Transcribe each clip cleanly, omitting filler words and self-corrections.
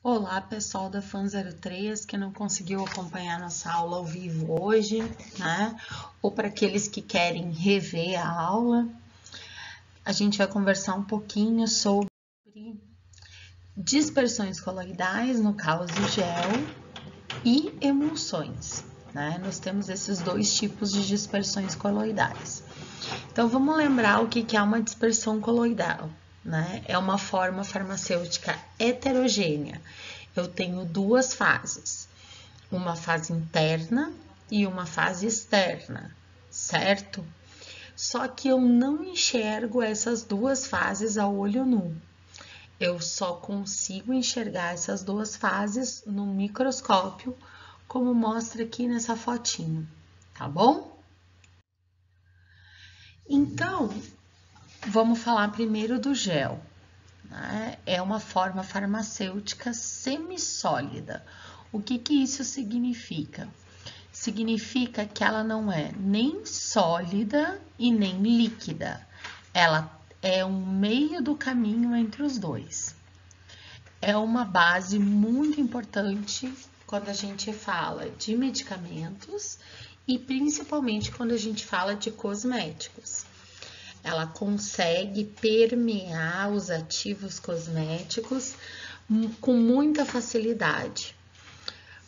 Olá, pessoal da FAN03 que não conseguiu acompanhar nossa aula ao vivo hoje, né? Ou para aqueles que querem rever a aula, a gente vai conversar um pouquinho sobre dispersões coloidais, no caso gel, e emulsões, né? Nós temos esses dois tipos de dispersões coloidais. Então, vamos lembrar o que é uma dispersão coloidal, né? É uma forma farmacêutica heterogênea. Eu tenho duas fases, uma fase interna e uma fase externa, certo? Só que eu não enxergo essas duas fases a olho nu. Eu só consigo enxergar essas duas fases no microscópio, como mostra aqui nessa fotinho, tá bom? Então, vamos falar primeiro do gel. Né? É uma forma farmacêutica semissólida. O que isso significa? Significa que ela não é nem sólida e nem líquida. Ela é um meio do caminho entre os dois. É uma base muito importante quando a gente fala de medicamentos e principalmente quando a gente fala de cosméticos. Ela consegue permear os ativos cosméticos com muita facilidade.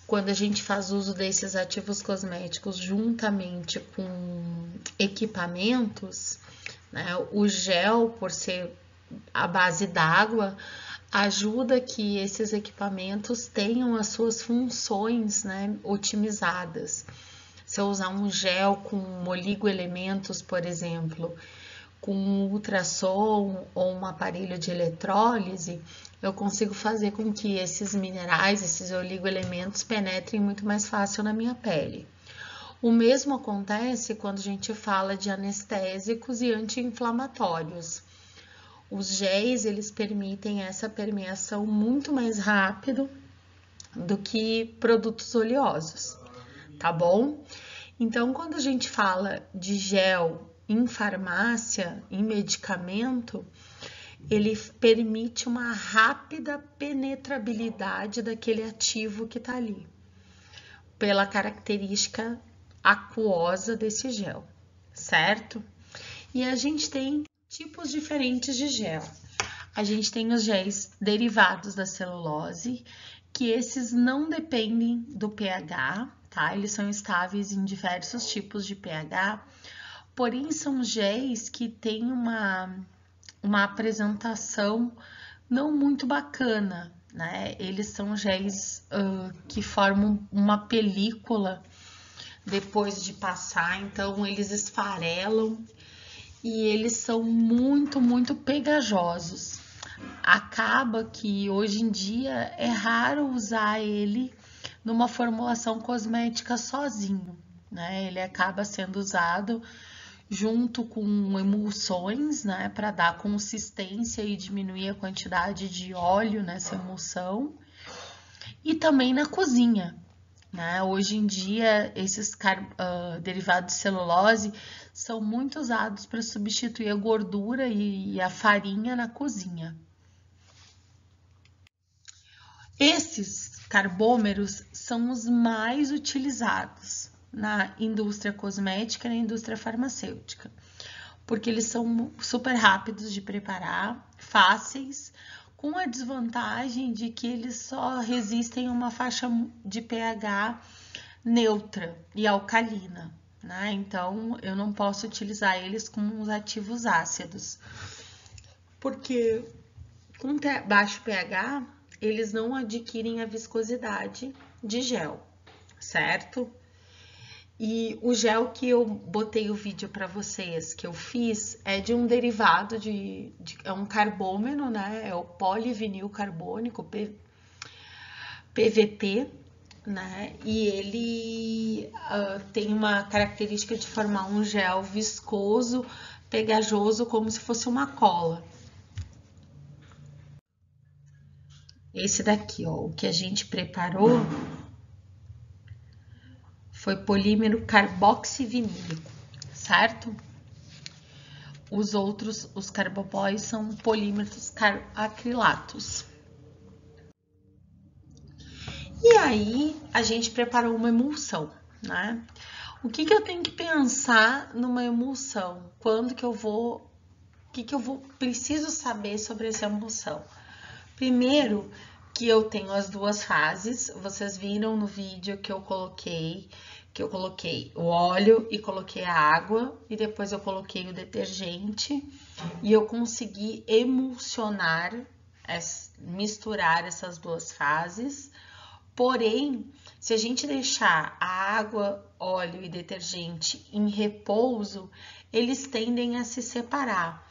Quando a gente faz uso desses ativos cosméticos juntamente com equipamentos, né, o gel, por ser a base d'água, ajuda que esses equipamentos tenham as suas funções, né, otimizadas. Se eu usar um gel com oligoelementos, por exemplo, com um ultrassom ou um aparelho de eletrólise, eu consigo fazer com que esses minerais, esses oligoelementos penetrem muito mais fácil na minha pele. O mesmo acontece quando a gente fala de anestésicos e anti-inflamatórios. Os géis, eles permitem essa permeação muito mais rápido do que produtos oleosos, tá bom? Então, quando a gente fala de gel em farmácia, em medicamento, ele permite uma rápida penetrabilidade daquele ativo que está ali, pela característica aquosa desse gel, certo? E a gente tem tipos diferentes de gel. A gente tem os géis derivados da celulose, que esses não dependem do pH, tá? Eles são estáveis em diversos tipos de pH, porém são géis que têm uma apresentação não muito bacana, né? Eles são géis que formam uma película depois de passar, então eles esfarelam e eles são muito pegajosos. Acaba que hoje em dia é raro usar ele numa formulação cosmética sozinho, né? Ele acaba sendo usado junto com emulsões, né, para dar consistência e diminuir a quantidade de óleo nessa emulsão, e também na cozinha, né? Hoje em dia, esses derivados de celulose são muito usados para substituir a gordura e a farinha na cozinha. Esses carbômeros são os mais utilizados na indústria cosmética e na indústria farmacêutica, porque eles são super rápidos de preparar, fáceis, com a desvantagem de que eles só resistem a uma faixa de pH neutra e alcalina, né? Então, eu não posso utilizar eles como os ativos ácidos, porque com baixo pH, eles não adquirem a viscosidade de gel, certo? E o gel que eu botei o vídeo para vocês, que eu fiz, é de um derivado é um carbômeno, né? É o polivinil carbônico, PVP, né? E ele tem uma característica de formar um gel viscoso, pegajoso, como se fosse uma cola. Esse daqui, ó, o que a gente preparou foi polímero carboxivinílico, certo? Os outros, os carbopóis, são polímeros acrilatos. aí, a gente preparou uma emulsão, né? O que eu tenho que pensar numa emulsão? Quando que eu vou... preciso saber sobre essa emulsão? Primeiro, que eu tenho as duas fases. Vocês viram no vídeo que eu coloquei o óleo e coloquei a água, e depois eu coloquei o detergente, e eu consegui emulsionar, misturar essas duas fases. Porém, se a gente deixar a água, óleo e detergente em repouso, eles tendem a se separar,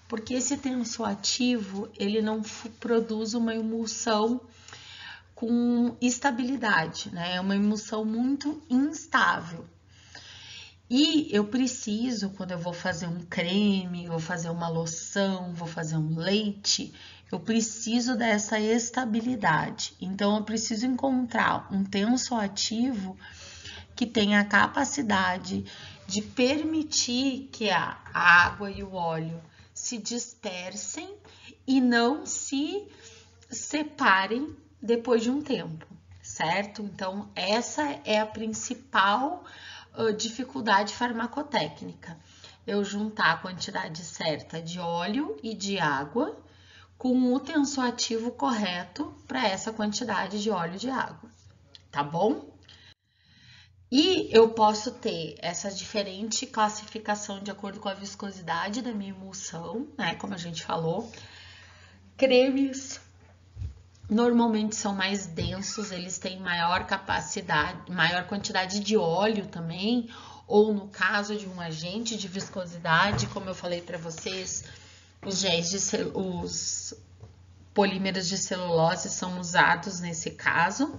porque esse tensoativo, ele não produz uma emulsão com estabilidade, né? É uma emulsão muito instável. E eu preciso, quando eu vou fazer um creme, vou fazer uma loção, vou fazer um leite, eu preciso dessa estabilidade. Então, eu preciso encontrar um tensoativo que tenha a capacidade de permitir que a água e o óleo se dispersem e não se separem depois de um tempo, certo? Então, essa é a principal dificuldade farmacotécnica. Eu juntar a quantidade certa de óleo e de água com o tensoativo correto para essa quantidade de óleo e de água, tá bom? E eu posso ter essa diferente classificação de acordo com a viscosidade da minha emulsão, né? Como a gente falou. Cremes normalmente são mais densos, eles têm maior capacidade, maior quantidade de óleo também, ou no caso de um agente de viscosidade, como eu falei para vocês, os polímeros de celulose são usados nesse caso,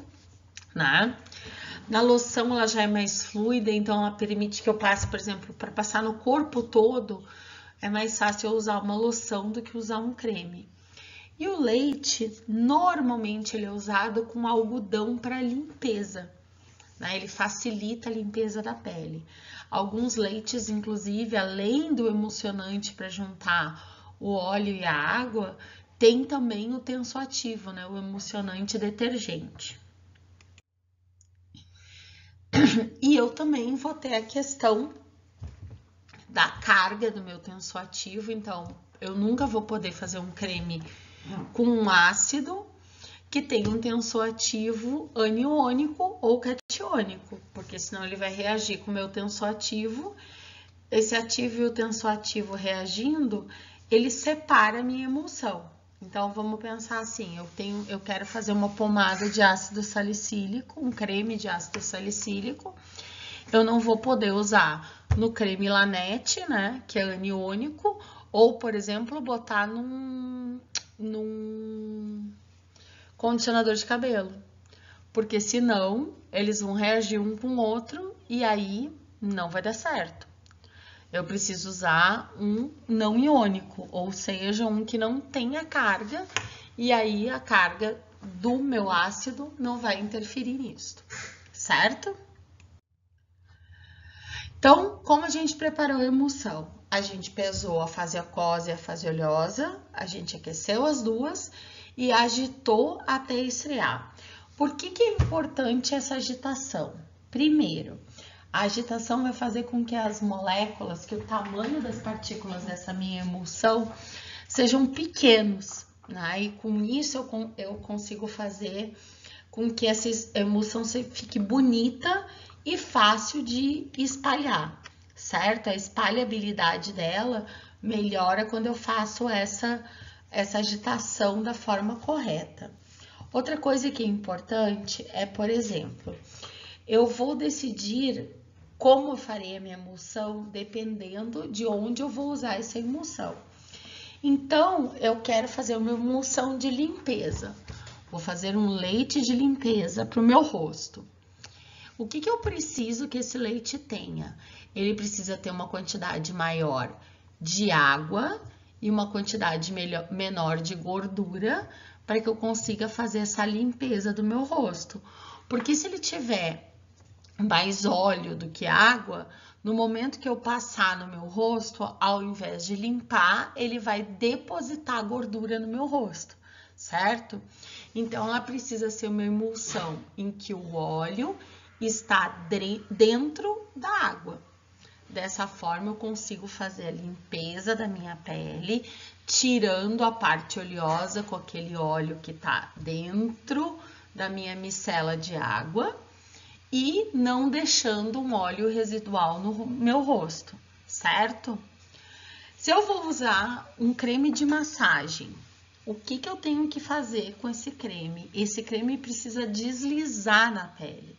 né? Na loção, ela já é mais fluida, então ela permite que eu passe, por exemplo, para passar no corpo todo, é mais fácil eu usar uma loção do que usar um creme. E o leite, normalmente, ele é usado com algodão para limpeza, né? Ele facilita a limpeza da pele. Alguns leites, inclusive, além do emulsionante para juntar o óleo e a água, tem também o tensoativo, né? O emulsionante detergente. E eu também vou ter a questão da carga do meu tensoativo, então eu nunca vou poder fazer um creme com um ácido que tem um tensoativo aniônico ou catiônico, porque senão ele vai reagir com o meu tensoativo. Esse ativo e o tensoativo reagindo, ele separa a minha emulsão. Então, vamos pensar assim, eu quero fazer uma pomada de ácido salicílico, um creme de ácido salicílico. Eu não vou poder usar no creme Laneige, né, que é aniônico, ou, por exemplo, botar num condicionador de cabelo. Porque senão, eles vão reagir um com o outro e aí não vai dar certo. Eu preciso usar um não iônico, ou seja, um que não tenha carga, e aí a carga do meu ácido não vai interferir nisso, certo? Então, como a gente preparou a emulsão? A gente pesou a fase aquosa e a fase oleosa, a gente aqueceu as duas e agitou até esfriar. Por que é importante essa agitação? Primeiro, a agitação vai fazer com que as moléculas, que o tamanho das partículas dessa minha emulsão sejam pequenos, né? E com isso eu consigo fazer com que essa emulsão fique bonita e fácil de espalhar, certo? A espalhabilidade dela melhora quando eu faço essa agitação da forma correta. Outra coisa que é importante é, por exemplo, eu vou decidir como eu farei a minha emulsão dependendo de onde eu vou usar essa emulsão. Então, eu quero fazer uma emulsão de limpeza. Vou fazer um leite de limpeza para o meu rosto. O que eu preciso que esse leite tenha? Ele precisa ter uma quantidade maior de água e uma quantidade menor de gordura para que eu consiga fazer essa limpeza do meu rosto. Porque se ele tiver mais óleo do que água, no momento que eu passar no meu rosto, ao invés de limpar, ele vai depositar gordura no meu rosto, certo? Então, ela precisa ser uma emulsão em que o óleo está dentro da água. Dessa forma, eu consigo fazer a limpeza da minha pele, tirando a parte oleosa com aquele óleo que está dentro da minha micela de água e não deixando um óleo residual no meu rosto, certo? Se eu vou usar um creme de massagem, o que eu tenho que fazer com esse creme? Esse creme precisa deslizar na pele.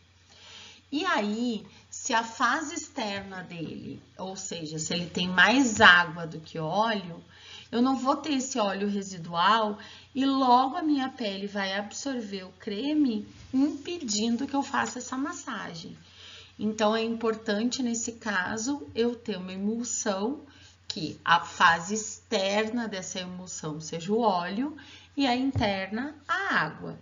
E aí, se a fase externa dele, ou seja, se ele tem mais água do que óleo, eu não vou ter esse óleo residual e logo a minha pele vai absorver o creme, impedindo que eu faça essa massagem. Então, é importante, nesse caso, eu ter uma emulsão, que a fase externa dessa emulsão seja o óleo e a interna a água.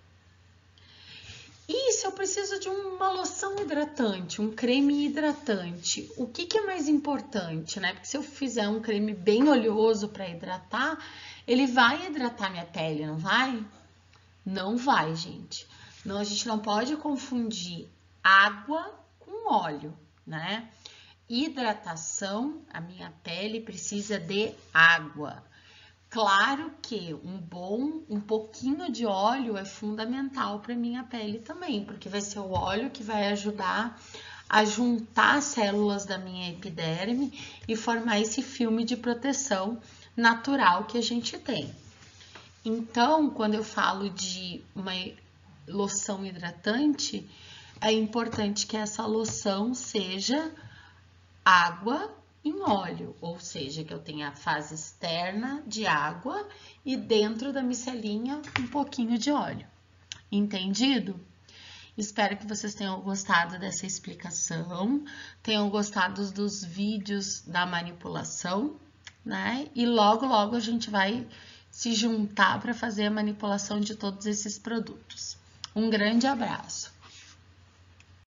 E se eu preciso de uma loção hidratante, um creme hidratante, o que é mais importante, né? Porque se eu fizer um creme bem oleoso para hidratar, ele vai hidratar minha pele, não vai? Não vai, gente. Não, a gente não pode confundir água com óleo, né? Hidratação, a minha pele precisa de água. Claro que um pouquinho de óleo é fundamental para minha pele também, porque vai ser o óleo que vai ajudar a juntar as células da minha epiderme e formar esse filme de proteção natural que a gente tem. Então, quando eu falo de uma loção hidratante, é importante que essa loção seja água em óleo, ou seja, que eu tenha a fase externa de água e dentro da micelinha um pouquinho de óleo. Entendido? Espero que vocês tenham gostado dessa explicação, tenham gostado dos vídeos da manipulação, né? E logo, logo a gente vai se juntar para fazer a manipulação de todos esses produtos. Um grande abraço!